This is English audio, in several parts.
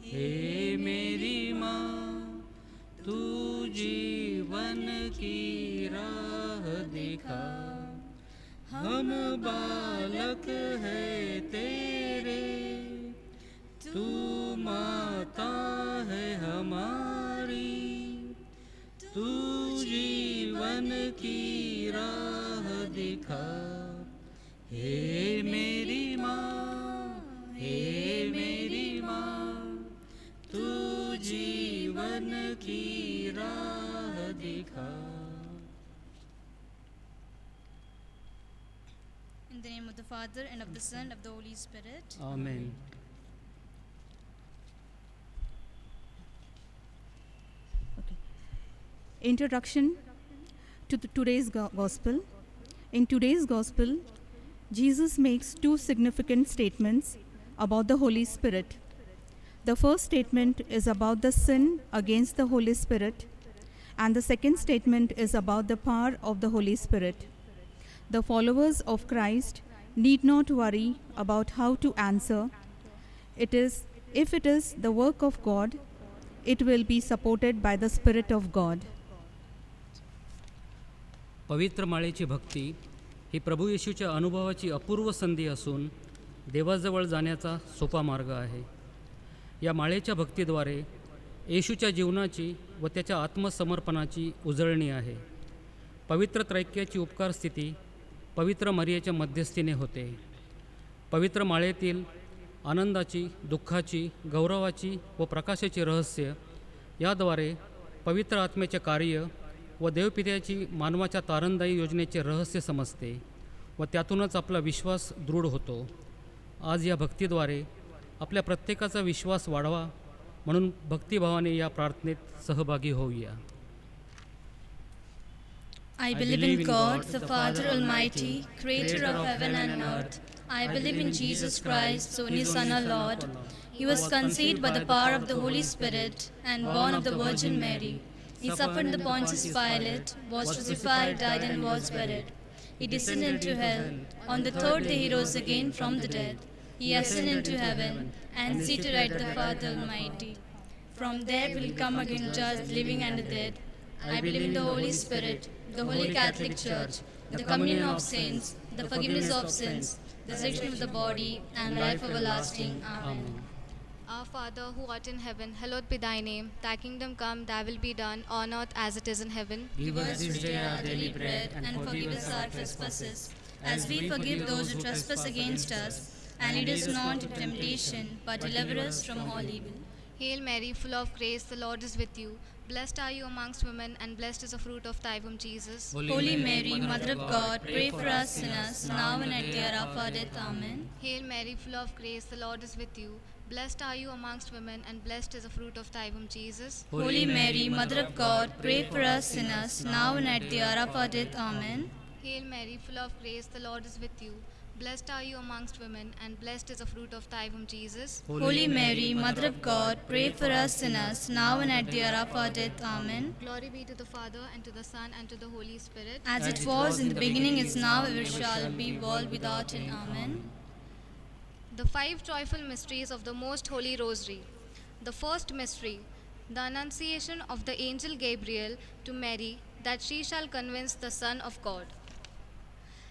हे मेरी माँ, तू जीवन की राह दिखा। हम बालक है तेरे, तू माता है हमारी। तू जीवन की राह दिखा। हे मेरी माँ, हे मेरी माँ, तू जीवन की राह दिखा। In the name of the Father, and of the Son, and of the Holy Spirit. Amen. Introduction to today's Gospel. In today's Gospel, Jesus makes two significant statements about the Holy Spirit. The first statement is about the sin against the Holy Spirit, and the second statement is about the power of the Holy Spirit. The followers of Christ need not worry about how to answer. If it is the work of God, it will be supported by the Spirit of God. पवित्र माळेची भक्ती ही प्रभू येशूच्या अनुभवाची अपूर्व संधी असून देवाजवळ जाण्याचा सोपा मार्ग आहे. या माळेच्या भक्तीद्वारे येशूच्या जीवनाची व त्याच्या आत्मसमर्पणाची उजळणी आहे. पवित्र त्रैक्याची उपकार स्थिती पवित्र मरियेच्या मध्यस्थीने होते. पवित्र माळेतील आनंदाची, दुःखाची, गौरवाची व प्रकाशाची रहस्य याद्वारे पवित्र आत्म्याचे कार्य व देवपित्याची मानवाच्या तारणदायी योजनेचे रहस्य समजते व त्यातूनच आपला विश्वास दृढ होतो. आज या भक्तीद्वारे आपल्या प्रत्येकाचा विश्वास वाढवा म्हणून भक्तिभावाने या प्रार्थनेत सहभागी होऊया. I believe in God, the Father Almighty, creator of heaven and earth. I believe in Jesus Christ, the only Son, our Lord. He was conceived by the power of the Holy Spirit and born of the Virgin Mary. He suffered under Pontius Pilate, was crucified, died, and was buried. He descended into hell. On the third day he rose again from the dead. He ascended into heaven and seated at the Father Almighty. From there will come again to judge the living and the dead. I believe in the Holy Spirit, the Holy Catholic Church, the communion of saints, the forgiveness of sins, the resurrection of the body, and life everlasting. Amen. Our Father, who art in heaven, hallowed be thy name. Thy kingdom come, thy will be done, on earth as it is in heaven. Give us this day our daily bread, and forgive us our trespasses, as we forgive those who trespass against us. And lead us not into temptation, but deliver us from all evil. Hail Mary, full of grace, the Lord is with you. Blessed are you amongst women, and blessed is the fruit of thy womb, Jesus. Holy Mary, Mother of God, pray for us sinners, now and at the hour of our death. Amen. Hail Mary, full of grace, the Lord is with you. Blessed are you amongst women, and blessed is the fruit of thy womb, Jesus. Holy Mary, Mother of God, pray for us sinners, now and at the hour of our death. Amen. Hail Mary, full of grace, the Lord is with you. Blessed are you amongst women, and blessed is the fruit of thy womb, Jesus. Holy Mary, Mother of God, pray for us sinners, now and at the hour of our death. Amen. Glory be to the Father, and to the Son, and to the Holy Spirit. As it was in the beginning, is now, ever shall be, world without end. Amen. The five joyful mysteries of the Most Holy Rosary. The first mystery, the Annunciation of the angel Gabriel to Mary that she shall convince the Son of God.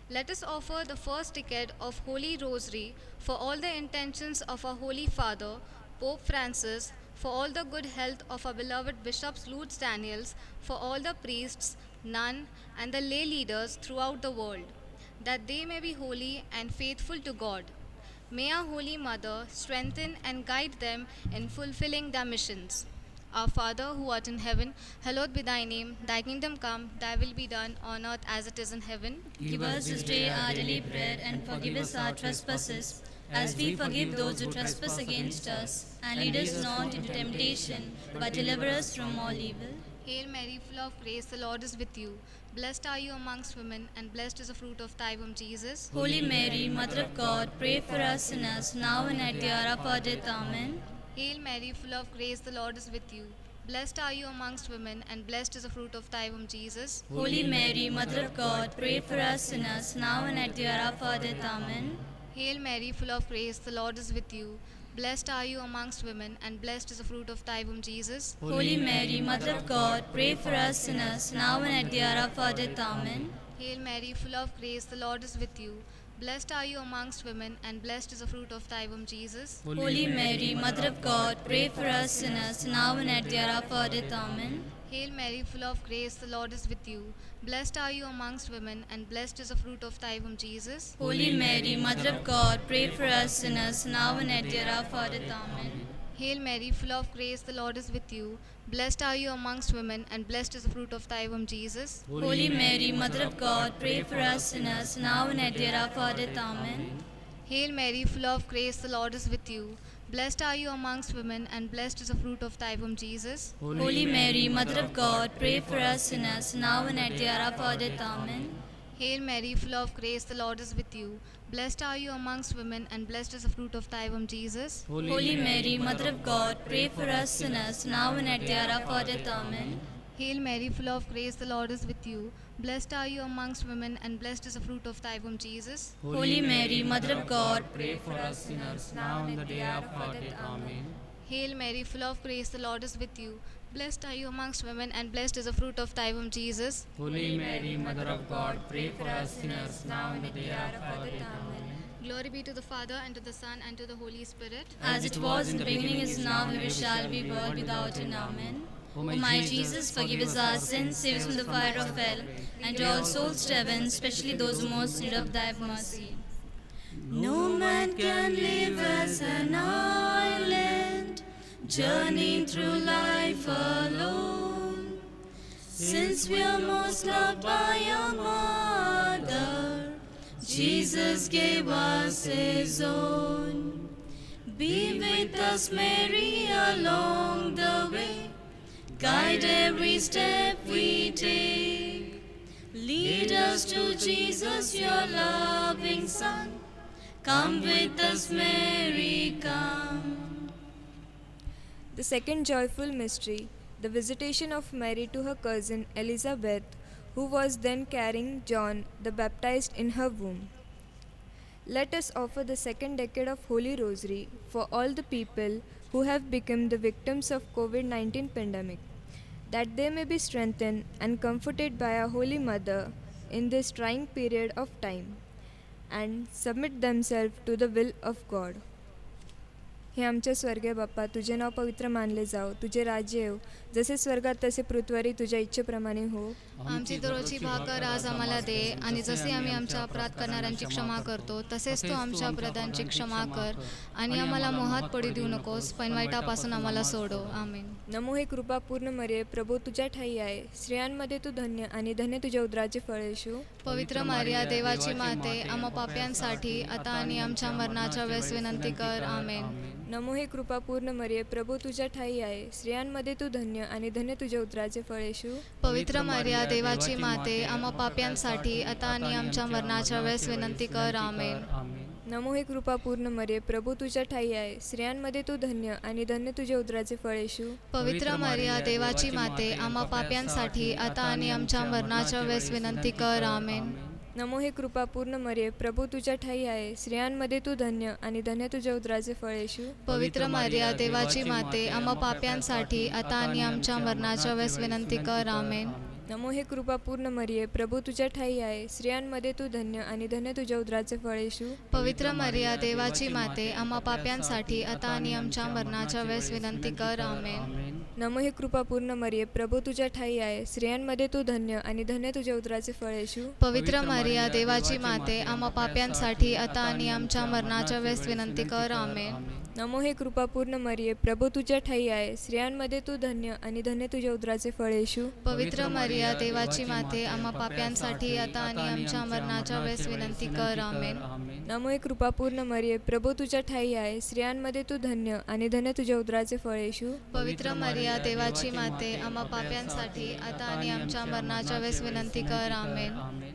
Let us offer the first decade of Holy Rosary for all the intentions of our Holy Father, Pope Francis, for all the good health of our beloved Bishops Lutz Daniels, for all the priests, nuns, and the lay leaders throughout the world, that they may be holy and faithful to God. May our Holy Mother strengthen and guide them in fulfilling their missions. Our Father, who art in heaven, hallowed be thy name. Thy kingdom come, thy will be done on earth as it is in heaven. Give us this day our daily bread, and forgive us our trespasses, as we forgive those who trespass against us. And lead us not into temptation, but deliver us from all evil. Hail Mary, full of grace, the Lord is with you. Blessed are you amongst women, and blessed is the fruit of thy womb, Jesus. Holy Mary, Mother of God, pray for us sinners, now and at the hour of our death. Amen. Hail Mary, full of grace, the Lord is with you. Blessed are you amongst women, and blessed is the fruit of thy womb, Jesus. Holy Mary, Mother of God, pray for us sinners, now and at the hour of our death. Amen. Hail Mary, full of grace, the Lord is with you. Blessed are you amongst women, and blessed is the fruit of thy womb, Jesus. Holy Mary, Mother of God, pray for us sinners, now and at the hour of our death. Amen. Hail Mary, full of grace, the Lord is with you. Blessed are you amongst women, and blessed is the fruit of thy womb, Jesus. Holy Mary, Mother of God, pray for us sinners, now and at the hour of our death. Amen. Hail Mary, full of grace, the Lord is with you. Blessed are you amongst women, and blessed is the fruit of thy womb, Jesus. Holy Mary, Mother of God, pray for us sinners, now and at the hour of our death. Amen. Hail Mary, full of grace, the Lord is with you. Blessed are you amongst women, and blessed is the fruit of thy womb, Jesus. Holy Mary, Mother of God, pray for us sinners, now and at the hour of our death. Amen. Hail Mary, full of grace, the Lord is with you. Blessed are you amongst women, and blessed is the fruit of thy womb, Jesus. Holy Mary, Mother of God, pray for us sinners, now and at the hour of our death. Amen. Hail Mary, full of grace, the Lord is with you. Blessed are you amongst women, and blessed is the fruit of thy womb, Jesus. Holy Mary, Mother of God, pray for us sinners, now and at the hour of our death. Amen. Hail Mary, full of grace, the Lord is with you. Blessed are you amongst women, and blessed is the fruit of thy womb, Jesus. Holy Mary, Mother of God, pray for us sinners, now and the day of our death. Amen. Hail Mary, full of grace, the Lord is with you. Blessed are you amongst women, and blessed is the fruit of thy womb, Jesus. Holy Mary, Mother of God, pray for us sinners, now and the day of our death. Amen. Glory be to the Father, and to the Son, and to the Holy Spirit. as it was in the beginning, is now, and ever shall be, world without end. Amen. O my Jesus, forgive us our sins, save us from the fire of hell, and draw all souls to heaven, especially those who most need of thy mercy. No man can live as an island, journeying through life alone. Since we are most loved by our Mother, Jesus gave us His own. Be with us, Mary, along the way. Guide every step we take. Lead us to Jesus, your loving Son. Come with us, Mary, come. The second joyful mystery, the visitation of Mary to her cousin Elizabeth, who was then carrying John the Baptist in her womb. Let us offer the second decade of Holy Rosary for all the people who have become the victims of COVID-19 pandemic, that they may be strengthened and comforted by our Holy Mother in this trying period of time, and submit themselves to the will of God. हे आमच्या स्वर्गीय बाप्पा, तुझे नाव पवित्र मानले जाओ, तुझे राज्य येऊ, जसे स्वर्गात तसे पृथ्वीवरही तुझ्या इच्छेप्रमाणे हो. आमची दररोजची भाकर आज आम्हाला दे, आणि जसे आम्ही आमच्या अपराध करणाऱ्यांची क्षमा करतो, तसेच तू आमच्या अपराधांची क्षमा कर, आणि आम्हाला मोहात पडू देऊ नकोस, पण वाईटापासून आम्हाला सोडव. आमेन. नमो हे कृपा पूर्ण मरिये, प्रभू तुझ्या ठाई आहे, स्त्रियांमध्ये तू धन्य, आणि धन्य तुझ्या उदराचे फळ येशू. पवित्र मारिया, देवाची माते, आम्हा पाप्यांसाठी आता आणि आमच्या मरणाच्या वेळेस विनंती कर. आमेन. नमो हे कृपा पूर्ण मरिये, प्रभू तुझ्या ठाई आहे, स्त्रियांमध्ये तू धन्य, आणि धन्य तुझ्या उदराचे फळ येशू. पवित्र मारिया, देवाची माते, आम्हा पाप्यांसाठी आता आणि आमच्या मरणाच्या वेळेस विनंती कर. आमेन. नमो हे कृपा पूर्ण मरिये, प्रभू तुझ्या ठाई आहे, स्त्रियांमध्ये तू धन्य, आणि धन्य तुझ्या उदराचे फळ येशू. पवित्र मारिया, देवाची माते, आम्हा पाप्यांसाठी आता आणि आमच्या मरणाच्या वेळेस विनंती कर. आमेन. नमो हे कृपा पूर्ण मरिये, प्रभू तुझ्या ठाई आहे, स्त्रियांमध्ये तू धन्य, आणि धन्य तुझ्या उदराचे फळ येशू. पवित्र मारिया, देवाची माते, आम्हा पाप्यांसाठी आता आणि आमच्या मरणाच्या वेळेस विनंती कर. आमेन. नमो हे कृपा पूर्ण मरिये, प्रभू तुझ्या ठाई आहे, स्त्रियांमध्ये तू धन्य, आणि धन्य तुझ्या उदराचे फळ येशू. पवित्र मारिया, देवाची माते, आम्हा पाप्यांसाठी आता आणि आमच्या मरणाच्या वेळेस विनंती कर. आमेन. नमो हे कृपा पूर्ण मरिये, प्रभू तुझ्या ठाई आहे, स्त्रियांमध्ये तू धन्य, आणि धन्य तुझ्या उदराचे फळ येशू. पवित्र मारिया, देवाची माते, आम्हा पाप्यांसाठी आता आणि आमच्या मरणाच्या वेळेस विनंती कर. आमेन. नमो हे कृपा पूर्ण मरिये, प्रभू तुझ्या ठाई आहे, स्त्रियांमध्ये तू धन्य, आणि धन्य तुझ्या उदराचे फळ येशू. पवित्र मारिया, देवाची माते, आम्हा पाप्यांसाठी आता आणि आमच्या मरणाच्या वेळेस विनंती कर. आमेन. नमो हे कृपा पूर्ण मरिये, प्रभू तुझ्या ठाई आहे, स्त्रियांमध्ये तू धन्य, आणि धन्य तुझ्या उदराचे फळ येशू. पवित्र मारिया, मारिया देवाची माते आम्हा पाप्यांसाठी आता आणि आमच्या मरणाच्या वेळेस विनंती कर. आमेन.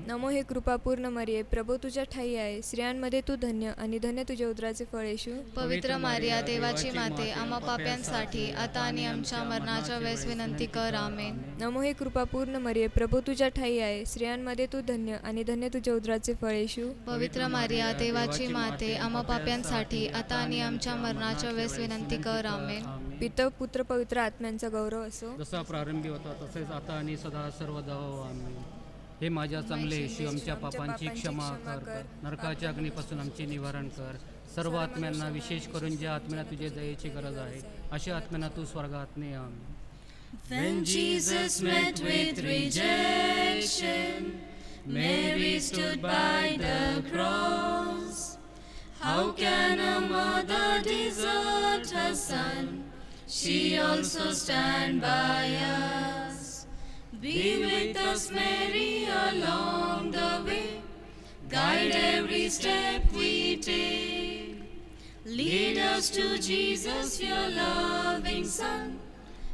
नमो हे कृपापूर्ण मरिये, प्रभू तुझ्या ठाई आहे. स्त्रियांमध्ये तू धन्य आणि धन्य तुझ्या उदराचे फळ येशू. पवित्र मारिया देवाची माते आम्हा पाप्यांसाठी आता आणि आमच्या मरणाच्या वेळेस विनंती कर. आमेन. नमो हे कृपापूर्ण मरिये, प्रभू तुझ्या ठाई आहे. स्त्रियांमध्ये तू धन्य आणि धन्य तुझ्या उदराचे फळ येशू. पवित्र मारिया देवाची माते आम्हा पाप्यांसाठी आता आणि आमच्या मरणाच्या वेळेस विनंती कर. आमेन. पिता पुत्र पवित्र आत्म्यांचा गौरव असो. जसा प्रारंभी होता तसेच आता आणि सदा सर्वदा हो. आमेन. हे माझ्या चांगले येशू, आमच्या पापांची क्षमा कर, नरकाच्या अग्नीपासून आमचे निवारण कर. सर्व आत्म्यांना, विशेष करून ज्या आत्म्यांना तुझे दयेची गरज आहे, अशा आत्म्यांना तू स्वर्गात ने. आमेन. When Jesus met with rejection, Mary stood by the cross. How can a mother desert her son? She also stand by us. Be with us, Mary, along the way. Guide every step we take. Lead us to Jesus, your loving Son.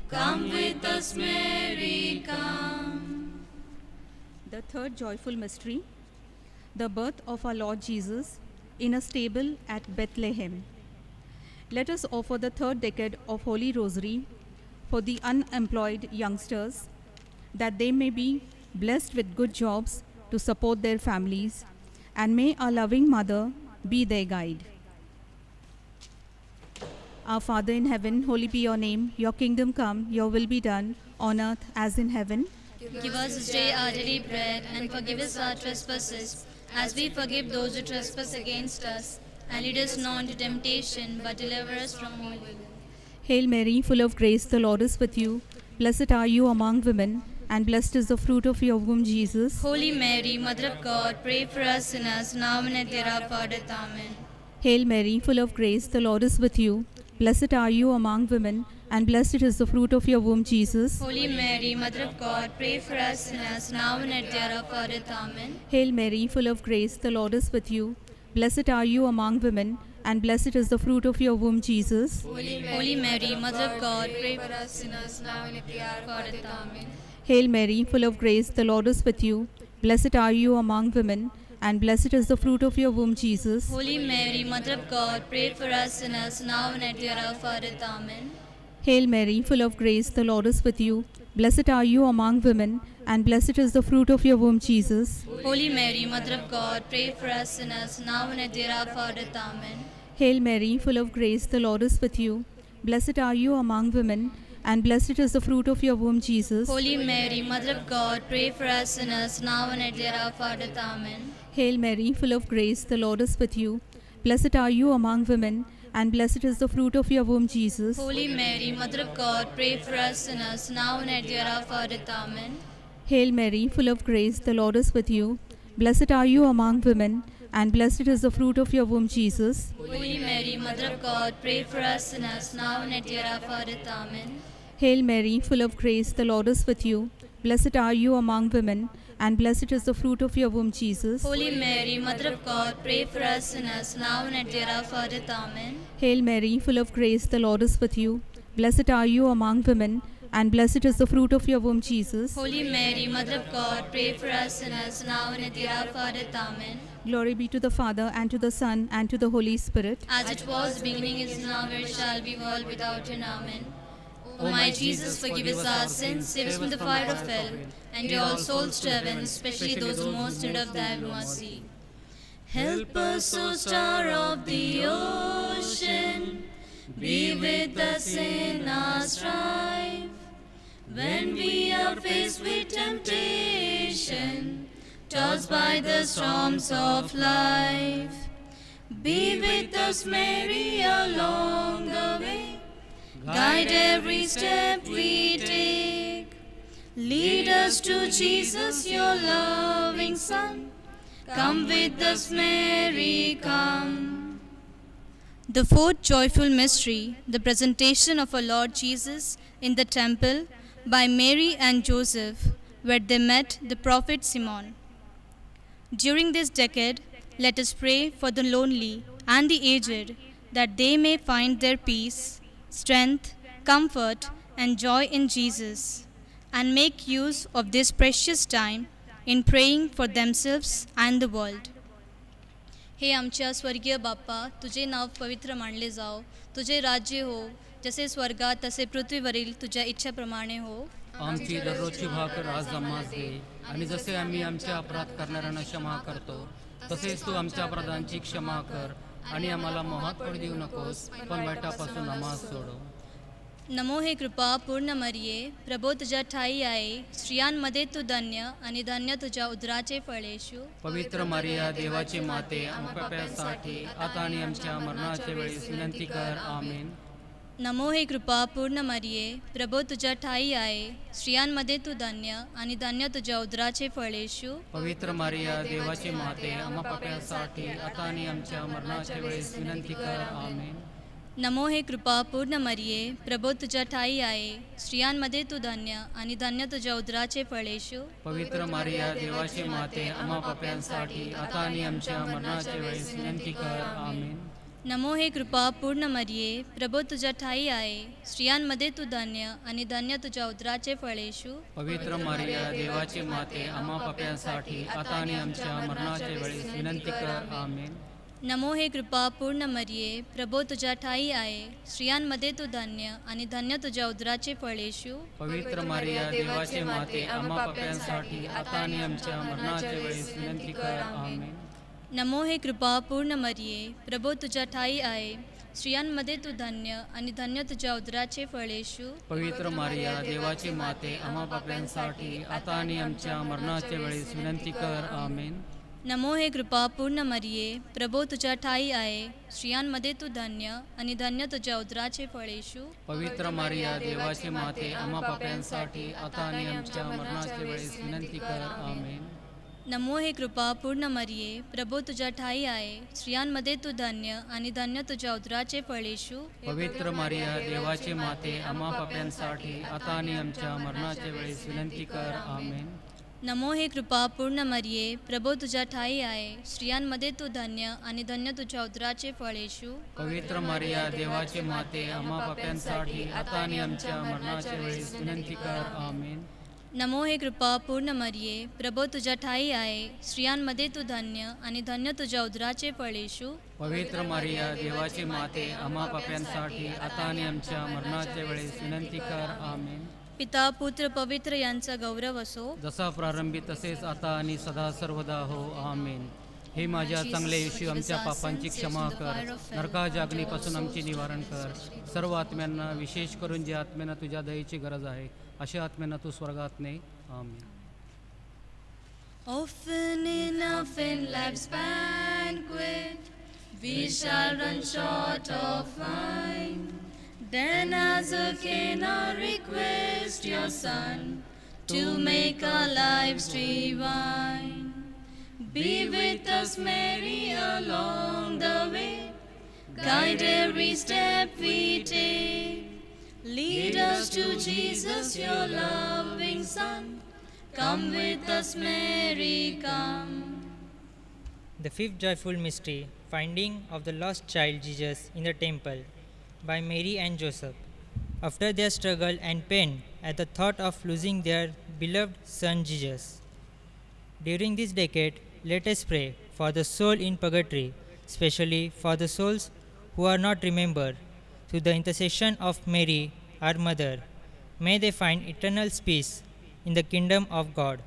Come with us, Mary, come. The third joyful mystery, the birth of our Lord Jesus in a stable at Bethlehem. Let us offer the third decade of Holy Rosary for the unemployed youngsters, that they may be blessed with good jobs to support their families, and may our loving Mother be their guide. Our Father in heaven, holy be your name. Your kingdom come, your will be done, on earth as in heaven. Give us this day our daily bread, and forgive us our trespasses, as we forgive those who trespass against us. And lead us not into temptation, but deliver us from evil. Hail Mary, full of grace, the Lord is with you. Blessed are you among women, and blessed is the fruit of your womb, Jesus. Holy Mary, Mother of God, pray for us sinners, now and at the hour of our death. Amen. Hail Mary, full of grace, the Lord is with you. Blessed are you among women, and blessed is the fruit of your womb, Jesus. Holy Mary, Mother of God, pray for us sinners, now and at the hour of our death. Amen. Hail Mary, full of grace, the Lord is with you. Blessed are you among women, and blessed is the fruit of your womb, Jesus. Holy Mary, Mother of God, pray for us sinners, now and at the hour of our death. Amen. Hail Mary, full of grace, the Lord is with you. Blessed are you among women, and blessed is the fruit of your womb, Jesus. Holy Mary, Mother of God, pray for us sinners, now and at the hour of our death. Amen. Hail Mary, full of grace, the Lord is with you. Blessed are you among women, and blessed is the fruit of your womb, Jesus. Holy Mary, Mother of God, pray for us sinners, now and at the hour of our death. Amen. Hail Mary, full of grace, the Lord is with you. Blessed are you among women, and blessed is the fruit of your womb, Jesus. Holy Mary, Mother of God, pray for us sinners, now and at the hour of our death. Amen. Hail Mary, full of grace, the Lord is with you. Blessed are you among women, and blessed is the fruit of your womb, Jesus. Holy Mary, Mother of God, pray for us sinners, now and at the hour of our death. Amen. Hail Mary, full of grace, the Lord is with you. Blessed are you among women, and blessed is the fruit of your womb, Jesus. Holy Mary, Mother of God, pray for us sinners, now and at the hour of our death. Amen. Hail Mary, full of grace, the Lord is with you. Blessed are you among women, and blessed is the fruit of your womb, Jesus. Holy Mary, Mother of God, pray for us sinners, now and at the hour of our death. Amen. Hail Mary, full of grace, the Lord is with you. Blessed are you among women, and blessed is the fruit of your womb, Jesus. Holy Mary, Mother of God, pray for us sinners, now and at the hour of our death. Amen. Glory be to the Father, and to the Son, and to the Holy Spirit. As it was beginning, is now, where shall be, world without end. Amen. O my Jesus, forgive us our sins, save us from the fire of hell, and lead all souls to heaven, especially those who most need of thy mercy. Help us, O star of the ocean, be with us in our strife. When we are faced with temptation, tossed by the storms of life, be with us, Mary, along the way. Guide every step we take. Lead us to Jesus, your loving Son. Come with us, Mary, come. The fourth joyful mystery, the presentation of our Lord Jesus in the temple by Mary and Joseph, where they met the prophet Simon. During this decade, let us pray for the lonely and the aged, that they may find their peace, strength, comfort, and joy in Jesus, and make use of this precious time in praying for themselves and the world. हे आमच्या स्वर्गीय बाप्पा, तुझे नाव पवित्र मानले जाओ, तुझे राज्य हो, जसे स्वर्गात तसे पृथ्वीवरील तुझ्या इच्छेप्रमाणे हो. आमची दररोजची भाकर आज आम्हास दे, आणि जसे आम्ही आमच्या अपराध करणाऱ्यांना क्षमा करतो, तसेच तू आमच्या अपराधांची क्षमा कर, आणि आम्हाला मोहात पडू देऊ नकोस, पण वाईटापासून आम्हास सोडव. नमो हे कृपा पूर्ण मरिये, प्रभो तुझ्या ठाई आहे, स्त्रियांमध्ये तू धन्य, आणि धन्य तुझ्या उदराचे फळ येशू. पवित्र मारिया, देवाची माते, आमच्या पापांसाठी आता आणि आमच्या मरणाच्या वेळेस विनंती कर. आमेन. नमो हे कृपा पूर्ण मरिये, प्रभो तुझ्या ठाई आहे, स्त्रियांमध्ये तू धन्य, आणि धन्य तुझ्या उदराचे फळ येशू. पवित्र मारिया, देवाची माते, आम्हा पापांसाठी आता आणि आमच्या मरणाच्या वेळेस विनंती कर. आमेन. नमो हे कृपा पूर्ण मरिये, प्रभो तुझ्या ठाई आहे, स्त्रियांमध्ये तू धन्य, आणि धन्य तुझ्या उदराचे फळ येशू. पवित्र मारिया, देवाची माते, आम्हा पापांसाठी आता आणि आमच्या मरणाच्या वेळेस विनंती कर. आमेन. नमो हे कृपा पूर्ण मरिये, प्रभो तुझ्या ठाई आहे, स्त्रियांमध्ये तू धन्य, आणि धन्य तुझ्या उदराचे फळ येशू. पवित्र मारिया, देवाची माते, आम्हा पापांसाठी आता आणि आमच्या मरणाच्या वेळेस विनंती कर. आमेन. नमो हे कृपा पूर्ण मरिये, प्रभो तुझ्या ठाई आहे, स्त्रियांमध्ये तू धन्य, आणि धन्य तुझ्या उदराचे फळ येशू. पवित्र मारिया, देवाची माते, आम्हा पापांसाठी आता आणि आमच्या मरणाच्या वेळेस विनंती कर. आमेन. नमो हे कृपा पूर्ण मरिये, प्रभो तुझ्या ठाई आहे, स्त्रियांमध्ये तू धन्य, आणि धन्य तुझ्या उदराचे फळ येशू. पवित्र मारिया, देवाची माते, आम्हा पापांसाठी आता आणि आमच्या मरणाच्या वेळेस विनंती कर. आमेन. नमो हे कृपा पूर्ण मरिये, प्रभो तुझ्या ठाई आहे, स्त्रियांमध्ये तू धन्य, आणि धन्य तुझ्या उदराचे फळ येशू. पवित्र मारिया, देवाची माते, आम्हा पापांसाठी आता आणि आमच्या मरणाच्या वेळेस विनंती कर. आमेन. नमो हे कृपा पूर्ण मरिये, प्रभो तुझ्या ठाई आहे, स्त्रियांमध्ये तू धन्य, आणि धन्य तुझ्या उदराचे फळ येशू. पवित्र मारिया, देवाची माते, आम्हा पापांसाठी आता आणि आमच्या मरणाच्या वेळेस विनंती कर. आमेन. नमो हे कृपा पूर्ण मरिये, प्रभो तुझ्या ठाई आहे, स्त्रियांमध्ये तू धन्य, आणि धन्य तुझ्या उदराचे फळ येशू. पवित्र मारिया, देवाची माते, आम्हा पापांसाठी आता आणि आमच्या मरणाच्या वेळेस विनंती कर. आमेन. नमो हे कृपा पूर्ण मरिये, प्रभो तुझ्या ठाई आहे, स्त्रियांमध्ये तू धन्य, आणि धन्य तुझ्या उदराचे फळ येशू. पवित्र मारिया, देवाची माते, आम्हा पापांसाठी आता आणि आमच्या मरणाच्या वेळेस विनंती कर. आमेन. पिता पुत्र पवित्र यांचा गौरव असो, जसा प्रारंभी तसेच आता आणि सदा सर्वदा हो. आमेन. हे माझ्या चांगले येशू, आमच्या पापांची क्षमा कर, नरकाच्या अग्नीपासून आमचे निवारण कर, सर्व आत्म्यांना, विशेष करून ज्या आत्म्यांना तुझ्या दयेची गरज आहे, अशा आत्म्यांना तू स्वर्गात ने. आमेन. Often enough in life's banquet, we shall run short of wine. Then as a king I request your Son to make our lives divine. Be with us, Mary, along the way, guide every step we take. Lead us to Jesus, your loving Son. Come with us, Mary, come. The fifth joyful mystery, finding of the lost child Jesus in the temple, by Mary and Joseph. After their struggle and pain at the thought of losing their beloved son Jesus. During this decade, let us pray for the soul in purgatory, especially for the souls who are not remembered. Through the intercession of Mary, our Mother, may they find eternal peace in the kingdom of God.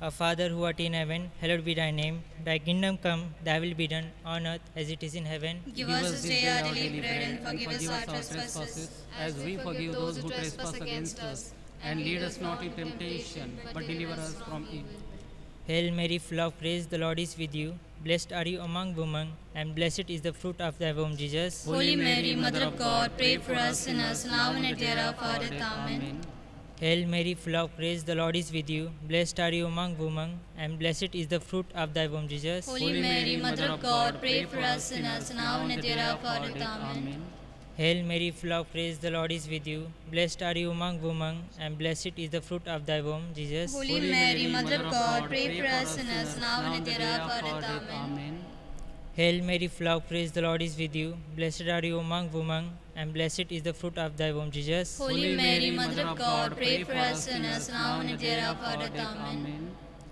Our Father who art in heaven, hallowed be thy name. Thy kingdom come, thy will be done on earth as it is in heaven. Give us this day our daily bread, and forgive us our trespasses, as we forgive those who trespass against us. And lead us not into temptation, but deliver us from evil. Hail Mary, full of grace, the Lord is with you. Blessed are you among women, and blessed is the fruit of thy womb, Jesus. Holy Mary, Mother of God, pray for us sinners, now and at the hour of our death. Amen. Hail Mary, full of grace, the Lord is with you. Blessed are you among women, and blessed is the fruit of thy womb, Jesus. Holy Mary, Mother of God, pray for us sinners, now and at the hour of our death. Amen. Hail Mary, full of grace, the Lord is with you. Blessed are you among women, and blessed is the fruit of thy womb, Jesus. Holy Mary, Mother of God, pray for us sinners, now and at the hour of our death. Amen. Hail Mary, full of grace, the Lord is with you. Blessed are you among women, and blessed is the fruit of thy womb, Jesus. Holy Mary, Mother of God, pray for us sinners now and at the hour of our death. Amen.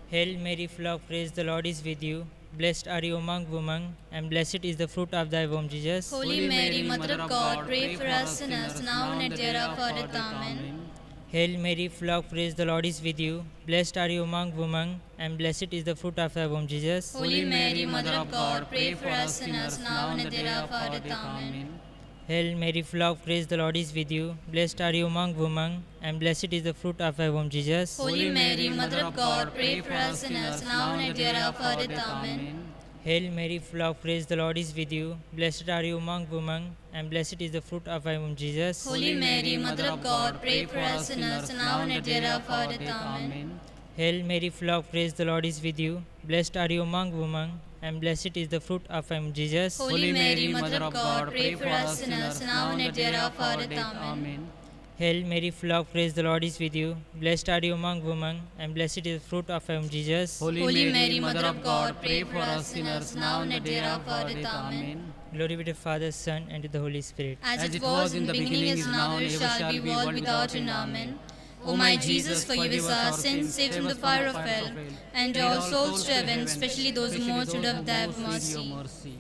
Hail Mary, full of grace, the Lord is with you. Blessed are you among women, and blessed is the fruit of thy womb, Jesus. Holy Mary, Mother of God, pray for us sinners now and at the hour of our death. Amen. Hail Mary, full of grace, the Lord is with you. Blessed are you among women, and blessed is the fruit of thy womb, Jesus. Holy Mary, Mother of God, pray for us sinners now and at the hour of our death. Amen. Hail Mary, full of grace, the Lord is with you. Blessed are you among women, and blessed is the fruit of thy womb, Jesus. Holy Mary, Mother of God, pray for us sinners now and at the hour of our death. Amen. Hail Mary, full of grace, the Lord is with you. Blessed are you among women, and blessed is the fruit of thy womb, Jesus. Holy Mary, Mother of God, pray for us sinners now and at the hour of our death. Amen. Hail Mary, full of grace, the Lord is with you. Blessed are you among women, and blessed is the fruit of thy womb, Jesus. Holy Mary, Mother of God, pray for us sinners now and at the hour of our death. Amen. Hail Mary, full of grace, the Lord is with you. Blessed are you among women, and blessed is the fruit of thy womb, Jesus. Holy Mary, Mother of God, pray for us sinners now and at the hour of our death. Amen. Glory be to the Father, Son, and to the Holy Spirit. As it was in the beginning, is now, and ever shall be, world without end. Amen. O my Jesus, forgive us our sins, save from the fire of hell, and draw all souls to heaven, especially those who most should have thy mercy.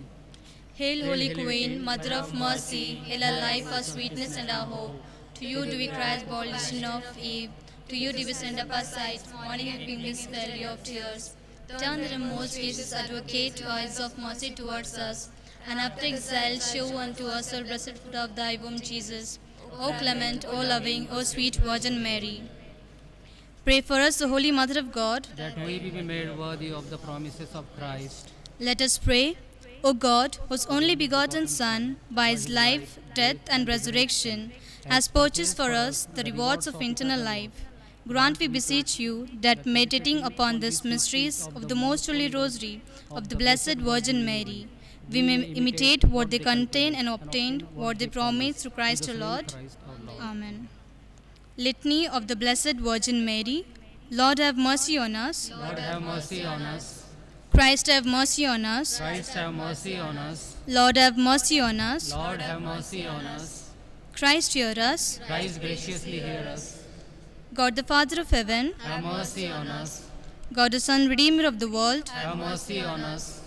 Hail, Holy Queen, Mother of Mercy, hail our life, our sweetness, and our hope. To you do we cry as abolition of Eve. To you do we send up our sight, mourning and being this valley of tears. Turn that in most cases advocate to eyes of mercy towards us, and after exile show unto us the blessed fruit of thy womb, Jesus. O clement, O loving, O sweet Virgin Mary. Pray for us, the Holy Mother of God, that we be made worthy of the promises of Christ. Let us pray. O God, whose only begotten Son, by his life, death, and resurrection, has purchased for us the rewards of eternal life, grant, we beseech you, that meditating upon these mysteries of the Most Holy Rosary of the Blessed Virgin Mary, we may imitate what they contain and obtain what they promise through Christ our Lord. Amen. Litany of the Blessed Virgin Mary. Lord, have mercy on us. Lord, have mercy on us. Christ, have mercy on us. Christ, have mercy on us. Lord, have mercy on us. Lord, have mercy on us. Christ, hear us. Christ, graciously hear us. God the Father of heaven, Have mercy on us. God the Son, Redeemer of the world, Have mercy on us.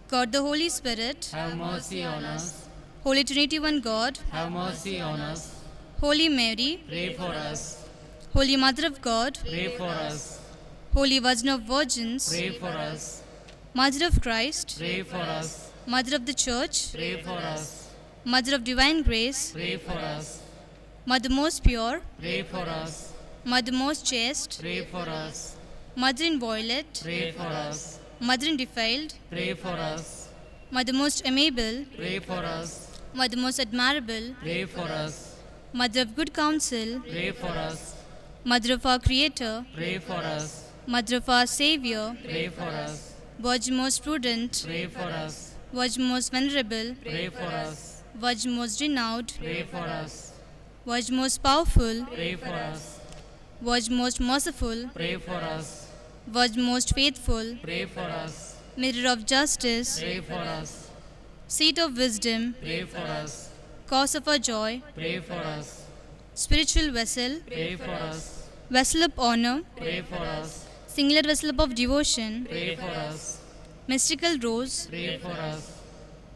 God the Holy Spirit, Have mercy on us. Holy Trinity, one God, Have mercy on us. Holy Mary, Pray for us. Holy Mother of God, Pray for us. Holy Virgin of Virgins, Pray for us. Mother of Christ, Pray for us. Mother of the Church, Pray for us. Mother of Divine Grace, Pray for us. Mother most pure, Pray for us. Mother most chaste, Pray for us. Mother inviolate, Pray for us. Mother undefiled, Pray for us. Mother most amiable, Pray for us. Mother most admirable, Pray for us. Mother of good counsel, Pray for us. Mother of our Creator, Pray for us. Mother of our Savior, Pray for us. Virgin most prudent, Pray for us. Virgin most venerable, Pray for us. Virgin most renowned, Pray for us. Virgin most powerful, Pray for us. Virgin most merciful, Pray for us. Virgin most faithful, Pray for us. Mirror of justice, Pray for us. Seat of wisdom, Pray for us. Cause of our joy, Pray for us. Spiritual vessel, Pray for us. Vessel of honor, Pray for us. Singlet vessel of devotion, Pray for us. Mystical rose, Pray for us.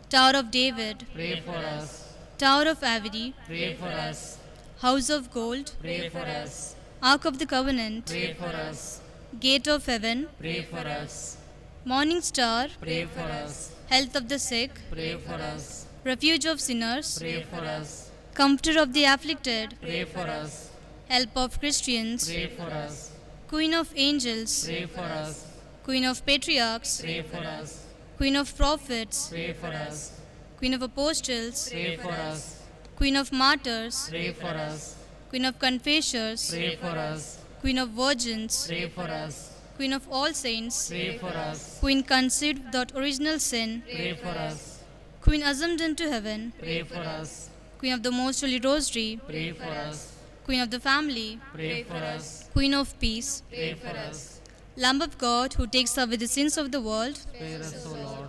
Tower of David, Pray for us. Tower of Avery, Pray for us. House of gold, Pray for us. Ark of the Covenant, Pray for us. Gate of heaven, Pray for us. Morning star, Pray for us. Health of the sick, Pray for us. Refuge of sinners, Pray for us. Comforter of the afflicted, Pray for us. Help of Christians, Pray for us. Queen of angels, Pray for us. Queen of patriarchs, Pray for us. Queen of prophets, Pray for us. Queen of apostles, Pray for us. Queen of martyrs, Pray for us. Queen of confessors, Pray for us. Queen of virgins, Pray for us. Queen of all saints, Pray for us. Queen conceived without original sin, Pray for us. Queen assumed into heaven, Pray for us. Queen of the Most Holy Rosary, Pray for us. Queen of the family, Pray for us. Queen of peace, Pray for us. Lamb of God who takes away the sins of the world, Spare us, O Lord.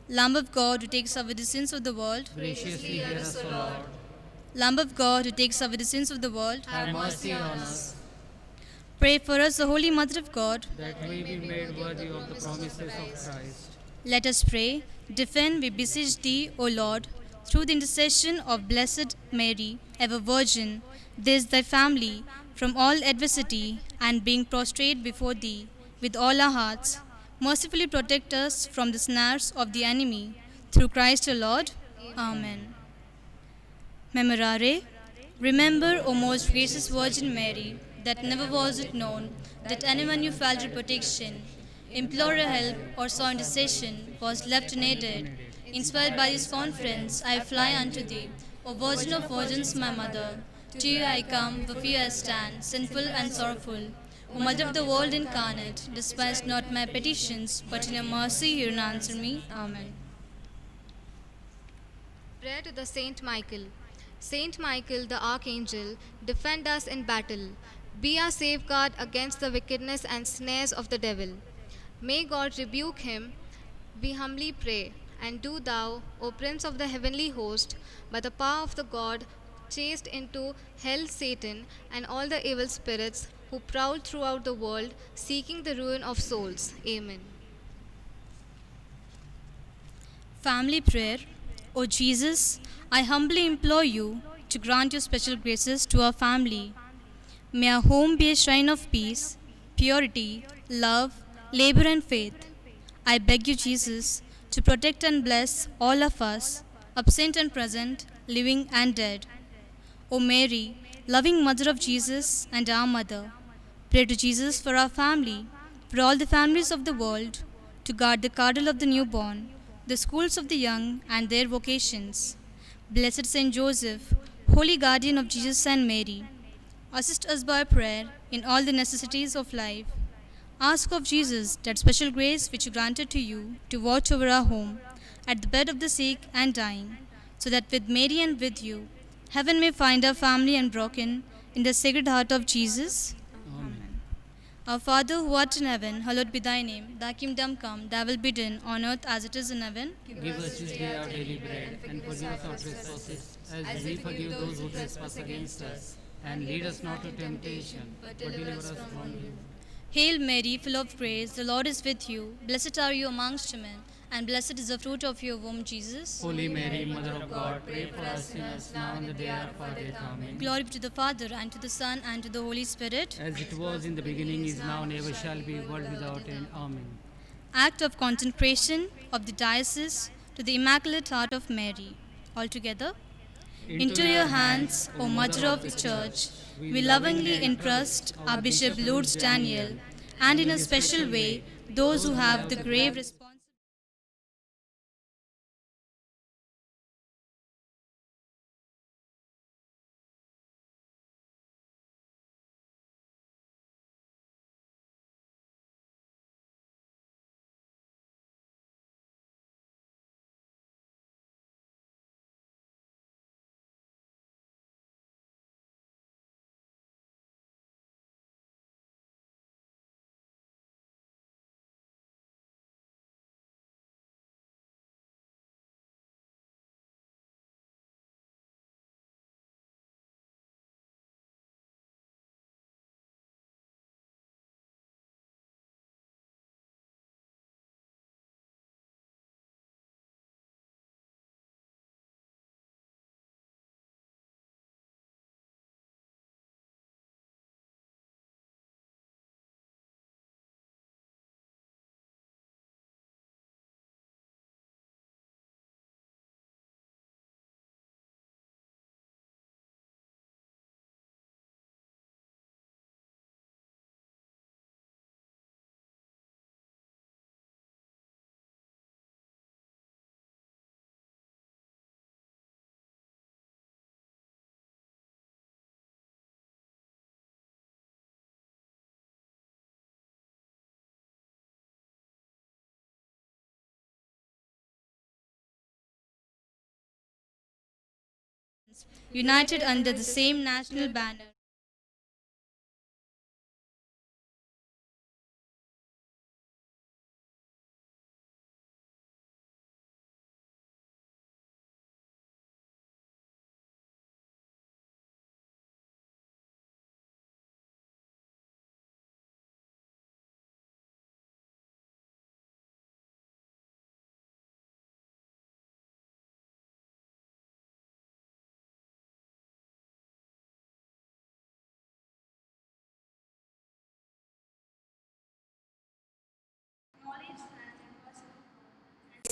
Lamb of God who takes away the sins of the world, graciously hear us, O Lord. Lamb of God who takes away the sins of the world, Have mercy on us, pray for us, the Holy Mother of God. that we be made worthy of the promises of Christ. Let us pray. Defend, we beseech thee, O Lord, through the intercession of Blessed Mary, ever Virgin, this thy family, from all adversity, and being prostrate before thee with all our hearts, mercifully protect us from the snares of the enemy. Through Christ our Lord. Amen. Memorare. Remember, O most gracious Virgin Mary, that never was it known that anyone who felt your protection, implored her help, or saw intercession was left unaided. Inspired by this conference, I fly unto thee, O Virgin of Virgins, my mother. To you I come, for fear I stand, sinful and sorrowful. O Mother of the world incarnate, despise not my petitions, but in your mercy hear and answer me. Amen. Prayer to the Saint Michael. Saint Michael, the Archangel, defend us in battle. Be our safeguard against the wickedness and snares of the devil. May God rebuke him, we humbly pray. And do thou, O Prince of the heavenly host, by the power of the God, chased into hell Satan and all the evil spirits who prowl throughout the world, seeking the ruin of souls. Amen. Family prayer. O Jesus, I humbly implore you to grant your special graces to our family. May our home be a shrine of peace, purity, love, labor, and faith. I beg you, Jesus, to protect and bless all of us, absent and present, living and dead. O Mary, loving Mother of Jesus and our Mother, pray to Jesus for our family, for all the families of the world, to guard the cradle of the newborn, the schools of the young and their vocations. Blessed Saint Joseph, holy guardian of Jesus and Mary, assist us by prayer in all the necessities of life. Ask of Jesus that special grace which he granted to you to watch over our home at the bed of the sick and dying, so that with Mary and with you, heaven may find our family unbroken in the Sacred Heart of Jesus. Amen. Our Father who art in heaven, hallowed be thy name. Thy kingdom come, thy will be done on earth as it is in heaven. Give us this day our daily bread, and forgive us our trespasses, as we forgive those who trespass against us. And lead us not to temptation, but deliver us from evil. Hail Mary, full of grace, the Lord is with you. Blessed are you amongst women, and blessed is the fruit of your womb, Jesus. Holy Mary, Mother of God, pray for us sinners, now and the day of our death. Amen. Glory be to the Father, and to the Son, and to the Holy Spirit. As it was in the beginning, is now, and ever shall be, world without end. Amen. Act of consecration of the diocese to the Immaculate Heart of Mary. Altogether, into your hands, O Mother of the Church, we lovingly entrust our Bishop Lourdes Daniel, and in a special way, those who have the grave responsibility united under the same national banner.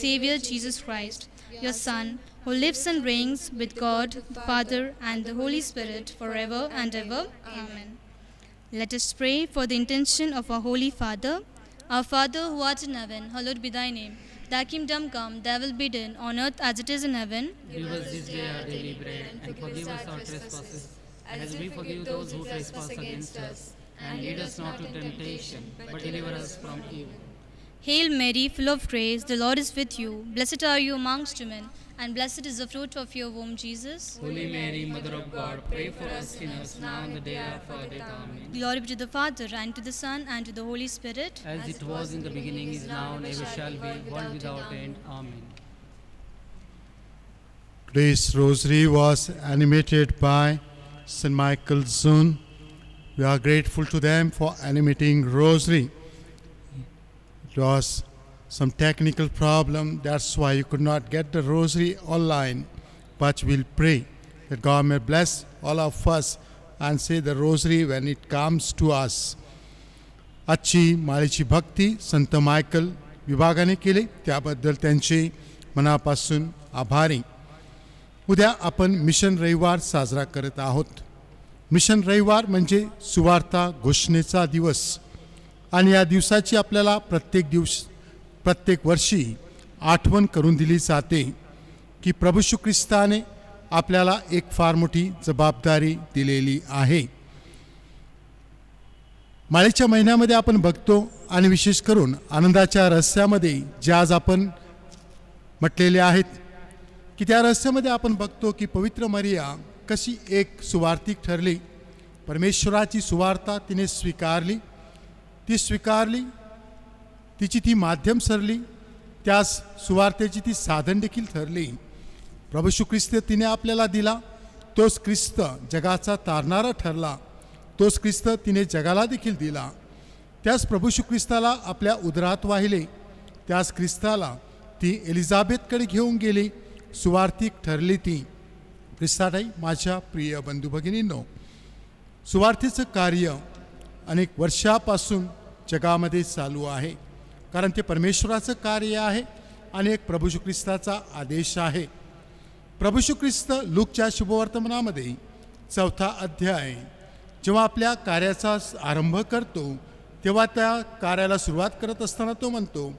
Savior Jesus Christ, your Son, who lives and reigns with God, the Father, and the Holy Spirit, forever and ever. Amen. Let us pray for the intention of our Holy Father. Our Father who art in heaven, hallowed be thy name. Thy kingdom come, thy will be done, on earth as it is in heaven. Give us this day our daily bread, and forgive us our trespasses, as we forgive those who trespass against us. And lead us not to temptation, but deliver us from evil. Hail Mary, full of grace, the Lord is with you. Blessed are you amongst women, and blessed is the fruit of your womb, Jesus. Holy Mary, Mother of God, pray for us sinners, now and the day of our death. Amen. Glory be to the Father, and to the Son, and to the Holy Spirit. As it was in the beginning, is now, and ever shall be, world without end. Amen. Today's rosary was animated by St. Michael Zun. We are grateful to them for animating rosary. It was some technical problem, that's why you could not get the rosary online. But we'll pray that God may bless all of us and say the rosary when it comes to us. आजची माळेची भक्ती संत Michael विभागाने केली, त्याबद्दल त्यांचे मनापासून आभारी. उद्या आपण मिशन रविवार साजरा करत आहोत. मिशन रविवार म्हणजे सुवार्ता घोषणेचा दिवस, आणि या दिवसाची आपल्याला प्रत्येक वर्षी आठवण करून दिली जाते की प्रभू येशू ख्रिस्ताने आपल्याला एक फार मोठी जबाबदारी दिलेली आहे. माळेच्या महिन्यामध्ये आपण बघतो, आणि विशेष करून आनंदाच्या रहस्यामध्ये जे आज आपण म्हटलेले आहेत की त्या रहस्यामध्ये आपण बघतो की पवित्र मरिया कशी एक सुवार्तिक ठरली. परमेश्वराची सुवार्ता तिने स्वीकारली, तिची ती माध्यम ठरली, त्या सुवार्तेची ती साधन देखील ठरली. प्रभू येशू ख्रिस्त तिने आपल्याला दिला, तोच ख्रिस्त जगाचा तारणारा ठरला, तोच ख्रिस्त तिने जगाला देखील दिला. त्याच प्रभू येशू ख्रिस्ताला आपल्या उदरात वाहिले, त्याच ख्रिस्ताला ती एलिझाबेथकडे घेऊन गेली, सुवार्तिक ठरली ती. ख्रिस्ताताई, माझ्या प्रिय बंधू भगिनींनो, सुवार्थेचं कार्य अनेक वर्षापासून जगामध्ये चालू आहे, कारण ते परमेश्वराचं कार्य आहे आणि एक प्रभू येशू ख्रिस्ताचा आदेश आहे. प्रभू येशू ख्रिस्त लूकच्या शुभवर्तमानामध्ये 4था अध्याय जेव्हा आपल्या कार्याचा आरंभ करतो, तेव्हा त्या कार्याला सुरुवात करत असताना तो म्हणतो,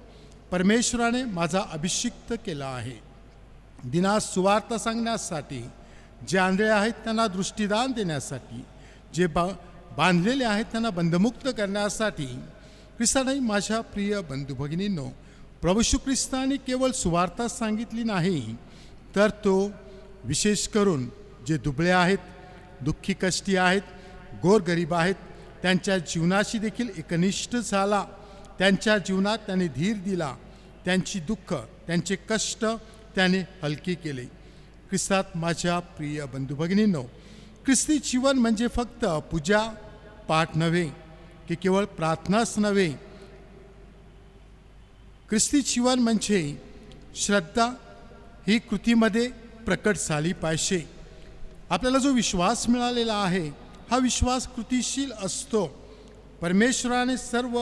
परमेश्वराने माझा अभिषिक्त केला आहे दिनास सुवार्ता सांगण्यासाठी, जे आंधळे आहेत त्यांना दृष्टीदान देण्यासाठी, जे बांधलेले आहेत त्यांना बंधमुक्त करण्यासाठी. ख्रिस्ताने, माझ्या प्रिय बंधू भगिनींनो, प्रभू येशू ख्रिस्ताने केवळ सुवार्ता सांगितली नाही, तर तो विशेष करून जे दुबळे आहेत, दुःखी कष्टी आहेत, गोरगरीब आहेत, त्यांच्या जीवनाशी देखील एकनिष्ठ झाला. त्यांच्या जीवनात त्याने धीर दिला, त्यांची दुःख, त्यांचे कष्ट त्याने हलके केले. ख्रिस्तात माझ्या प्रिय बंधू भगिनींनो, ख्रिस्ती जीवन म्हणजे फक्त पूजा पाठ नव्हे, की केवळ प्रार्थनाच नव्हे. ख्रिस्ती जीवन म्हणजे श्रद्धा ही कृतीमध्ये प्रकट झाली पाहिजे. आपल्याला जो विश्वास मिळालेला आहे, हा विश्वास कृतीशील असतो. परमेश्वराने सर्व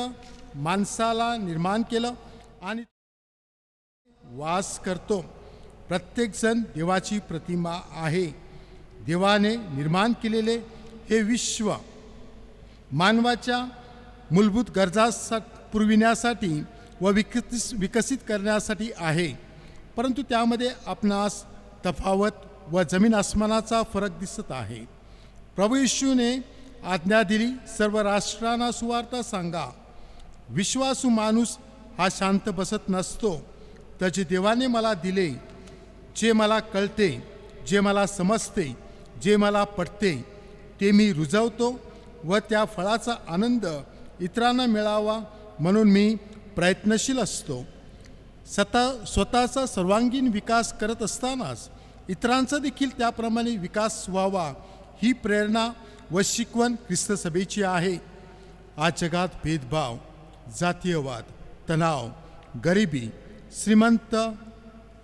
माणसाला निर्माण केलं आणि वास करतो. प्रत्येकजण देवाची प्रतिमा आहे. देवाने निर्माण केलेले हे विश्व मानवाच्या मूलभूत गरजा पुरविण्यासाठी व विकसित करण्यासाठी आहे, परंतु त्यामध्ये आपणास तफावत व जमीन आसमानाचा फरक दिसत आहे. प्रभू येशूने आज्ञा दिली, सर्व राष्ट्रांना सुवार्ता सांगा. विश्वासू माणूस हा शांत बसत नसतो, तर जे देवाने मला दिले, जे मला कळते, जे मला समजते, जे मला पटते, ते मी रुजवतो व त्या फळाचा आनंद इतरांना मिळावा म्हणून मी प्रयत्नशील असतो. स्वतःचा सर्वांगीण विकास करत असतानाच इतरांचा देखील त्याप्रमाणे विकास व्हावा, ही प्रेरणा व शिकवण ख्रिस्त सभेची आहे. आज जगात भेदभाव, जातीयवाद, तणाव, गरिबी, श्रीमंत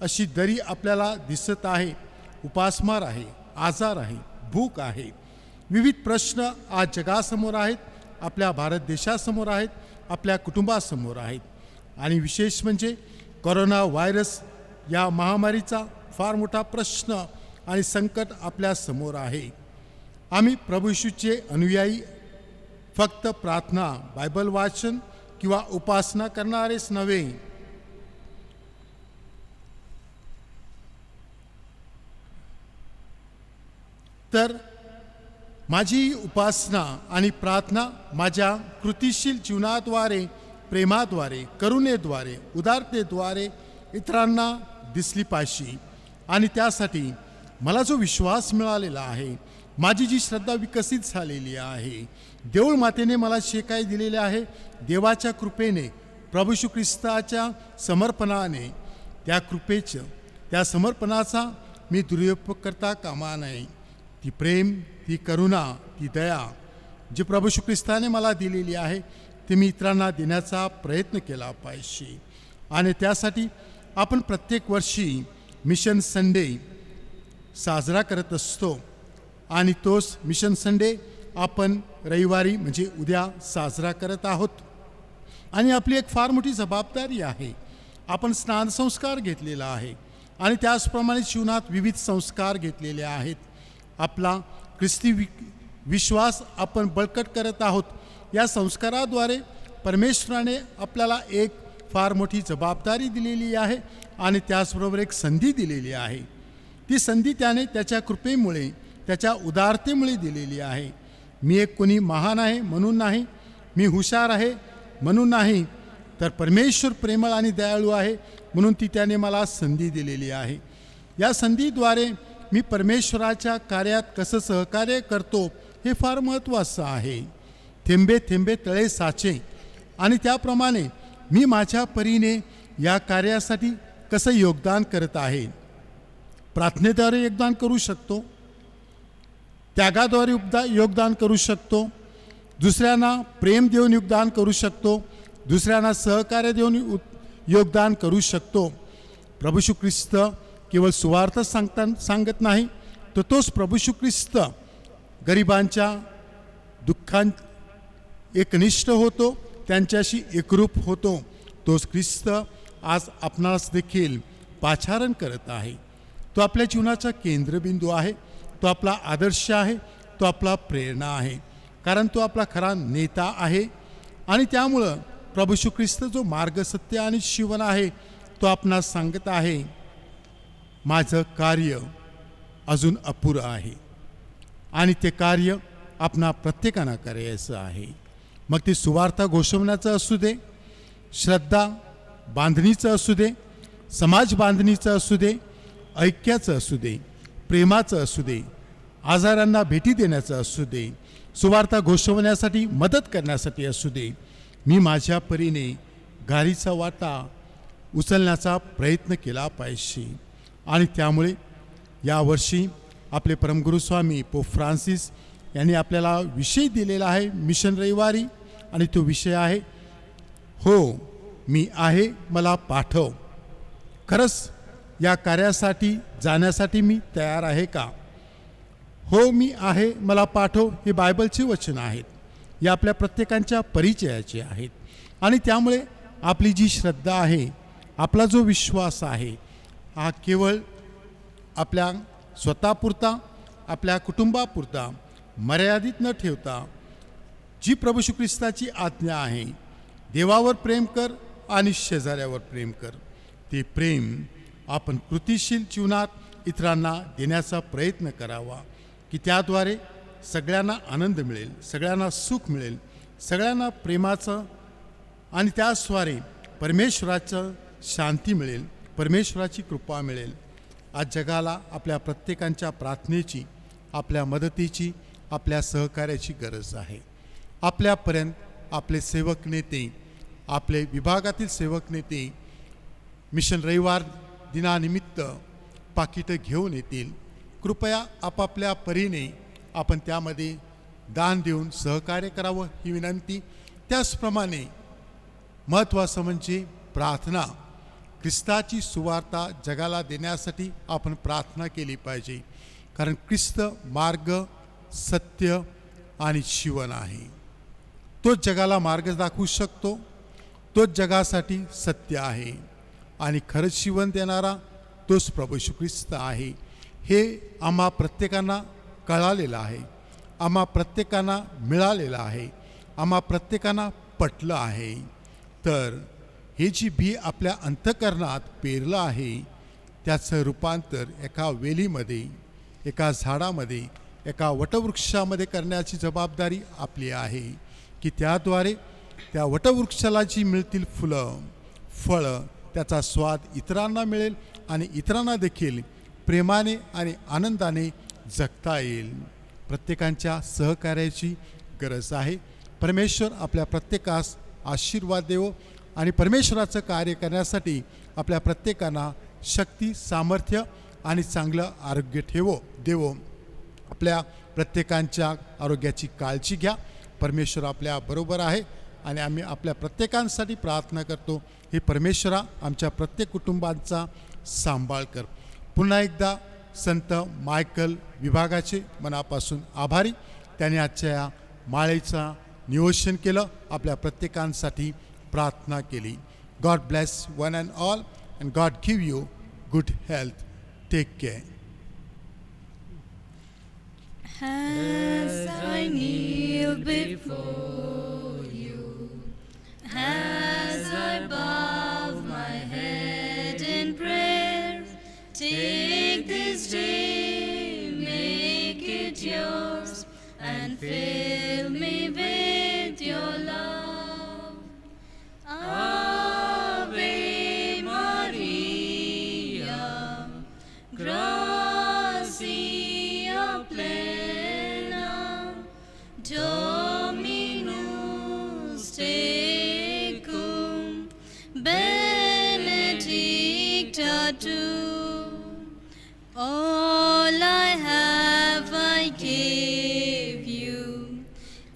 अशी दरी आपल्याला दिसत आहे. उपासमार आहे, आजार आहे, भूक आहे. विविध प्रश्न आज जगासमोर आहेत, आपल्या भारत देशासमोर आहेत, आपल्या कुटुंबासमोर आहेत. आणि विशेष म्हणजे कोरोना व्हायरस या महामारीचा फार मोठा प्रश्न आणि संकट आपल्या समोर आहे. आम्ही प्रभू येशूचे अनुयायी फक्त प्रार्थना, बायबल वाचन किंवा उपासना करणारेच नव्हे, तर माझी उपासना आणि प्रार्थना माझ्या कृतिशील जीवनाद्वारे, प्रेमाद्वारे, करुणेद्वारे, उदारतेद्वारे इतरांना दिसली पाहिजे. आणि त्यासाठी मला जो विश्वास मिळालेला आहे, माझी जी श्रद्धा विकसित झालेली आहे, देऊळ मातेने मला जे काही दिलेले आहे, देवाच्या कृपेने, प्रभू येशू ख्रिस्ताच्या समर्पणाने, त्या कृपेचं, त्या समर्पणाचा मी दुरुपयोग करता कामा नये. ती प्रेम, ती करुणा, ती दया जी प्रभू येशू ख्रिस्ताने मला दिलेली आहे, ते मी इतरांना देण्याचा प्रयत्न केला पाहिजे. आणि त्यासाठी आपण प्रत्येक वर्षी मिशन संडे साजरा करत असतो. आणि तोच मिशन संडे आपण रविवारी म्हणजे उद्या साजरा करत आहोत. आणि आपली एक फार मोठी जबाबदारी आहे. आपण स्नानसंस्कार घेतलेला आहे आणि त्याचप्रमाणे जीवनात विविध संस्कार घेतलेले आहेत. आपला ख्रिस्ती विश्वास आपण बळकट करत आहोत. या संस्काराद्वारे परमेश्वराने आपल्याला एक फार मोठी जबाबदारी दिलेली आहे आणि त्याचबरोबर एक संधी दिलेली आहे. ती संधी त्याने त्याच्या कृपेमुळे, त्याच्या उदारतेमुळे दिलेली आहे. मी एक कोणी महान आहे म्हणून नाही, मी हुशार आहे म्हणून नाही, तर परमेश्वर प्रेमळ आणि दयाळू आहे म्हणून ती त्याने मला संधी दिलेली आहे. या संधीद्वारे मी परमेश्वराच्या कार्यात कसं सहकार्य करतो हे फार महत्त्वाचं आहे. थेंबे थेंबे तळे साचे. आणि त्याप्रमाणे मी माझ्या परीने या कार्यासाठी कसं योगदान करत आहे. प्रार्थनेद्वारे योगदान करू शकतो, त्यागाद्वारे योगदान करू शकतो, दुसऱ्यांना प्रेम देऊन योगदान करू शकतो, दुसऱ्यांना सहकार्य देऊन योगदान करू शकतो. प्रभू येशू ख्रिस्त केवळ सुवार्थ सांगत नाही, तर तोच प्रभू येशू ख्रिस्त गरिबांच्या दुःखांत एकनिष्ठ होतो, त्यांच्याशी एकरूप होतो. तोच ख्रिस्त आज आपणास देखील पाचारण करत आहे. तो आपल्या जीवनाचा केंद्रबिंदू आहे, तो आपला आदर्श आहे, तो आपला प्रेरणा आहे, कारण तो आपला खरा नेता आहे. आणि त्यामुळं प्रभू येशू ख्रिस्त जो मार्ग, सत्य आणि जीवन आहे, तो आपणास सांगत आहे, माझं कार्य अजून अपुरं आहे आणि ते कार्य आपणा प्रत्येकानं करायचं आहे. मग ते सुवार्ता घोषवण्याचं असू दे, श्रद्धा बांधणीचं असू दे, समाज बांधणीचं असू दे, ऐक्याचं असू दे, प्रेमाचं असू दे, आजारांना भेटी देण्याचं असू दे, सुवार्ता घोषवण्यासाठी मदत करण्यासाठी असू दे, मी माझ्या परीने गाडीचा वाटा उचलण्याचा प्रयत्न केला पाहिजे. आणि त्यामुळे यावर्षी आपले परमगुरू स्वामी पोप फ्रान्सिस यांनी आपल्याला विषय दिलेला आहे मिशन रविवारी. आणि तो विषय आहे, हो मी आहे, मला पाठव. खरंच या कार्यासाठी जाण्यासाठी मी तयार आहे का? हो मी आहे, मला पाठव हे बायबलचे वचन आहेत, या आपल्या प्रत्येकांच्या परिचयाचे आहेत. आणि त्यामुळे आपली जी श्रद्धा आहे, आपला जो विश्वास आहे, हा केवळ आपल्या स्वतःपुरता, आपल्या कुटुंबापुरता मर्यादित न ठेवता, जी प्रभू येशू ख्रिस्ताची आज्ञा आहे, देवावर प्रेम कर आणि शेजाऱ्यावर प्रेम कर, ते प्रेम आपण कृतिशील जीवनात इतरांना देण्याचा प्रयत्न करावा, की त्याद्वारे सगळ्यांना आनंद मिळेल, सगळ्यांना सुख मिळेल, सगळ्यांना प्रेमाचं आणि त्याद्वारे परमेश्वराचं शांती मिळेल, परमेश्वराची कृपा मिळेल. आज जगाला आपल्या प्रत्येकांच्या प्रार्थनेची, आपल्या मदतीची, आपल्या सहकार्याची गरज आहे. आपल्यापर्यंत आपले सेवक नेते, आपले विभागातील सेवक नेते मिशन रविवार दिनानिमित्त पाकिटं घेऊन येतील. कृपया आपापल्या परीने आपण त्यामध्ये दान देऊन सहकार्य करावं ही विनंती. त्याचप्रमाणे महत्त्वाचं म्हणजे प्रार्थना. ख्रिस्ताची सुवार्ता जगाला देण्यासाठी आपण प्रार्थना केली पाहिजे, कारण ख्रिस्त मार्ग, सत्य आणि जीवन आहे. तोच जगाला मार्ग दाखवू शकतो, तोच जगासाठी सत्य आहे, आणि खरंच जीवन देणारा तोच प्रभू येशू ख्रिस्त आहे. हे आम्हा प्रत्येकांना कळालेलं आहे, आम्हा प्रत्येकांना मिळालेलं आहे, आम्हा प्रत्येकांना पटलं आहे. तर हे जी बी आपल्या अंतःकरणात पेरलं आहे त्याचं रूपांतर एका वेलीमध्ये, एका झाडामध्ये, एका वटवृक्षामध्ये करण्याची जबाबदारी आपली आहे की त्याद्वारे त्या वटवृक्षाला जी मिळतील फुलं, फळं, त्याचा स्वाद इतरांना मिळेल आणि इतरांना देखील प्रेमाने आणि आनंदाने जगता येईल. प्रत्येकांच्या सहकार्याची गरज आहे. परमेश्वर आपल्या प्रत्येकास आशीर्वाद देवो आणि परमेश्वराचं कार्य करण्यासाठी आपल्या प्रत्येकांना शक्ती, सामर्थ्य आणि चांगलं आरोग्य देवो. आपल्या प्रत्येकांच्या आरोग्याची काळजी घ्या. परमेश्वर आपल्या बरोबर आहे आणि आम्ही आपल्या प्रत्येकांसाठी प्रार्थना करतो. हे परमेश्वरा आमच्या प्रत्येक कुटुंबांचा सांभाळ कर. पुन्हा एकदा संत मायकल विभागाचे मनापासून आभारी. त्याने आजच्या या माळेचा नियोजन केलं, आपल्या प्रत्येकांसाठी प्रार्थना केली. God bless one and all and God give you good health. Take care. As I kneel before you, as I bow my head in prayer, take this day, make it yours, and fill me with your love. Ave Maria, gratia plena, Dominus tecum, benedicta tu. All I have I give you,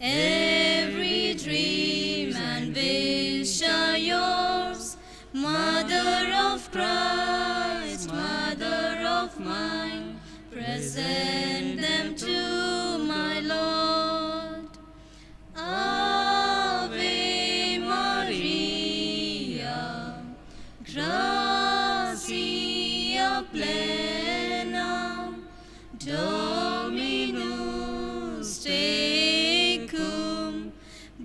every dream and wish are yours. Mother of Christ, Mother of mine, present them to my Lord. Ave Maria, gratia plena, Dominus tecum,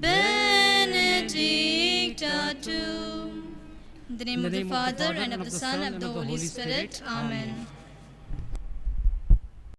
benedicta tu. In the name of the Father, and of the Son, and of the Holy Spirit. Amen.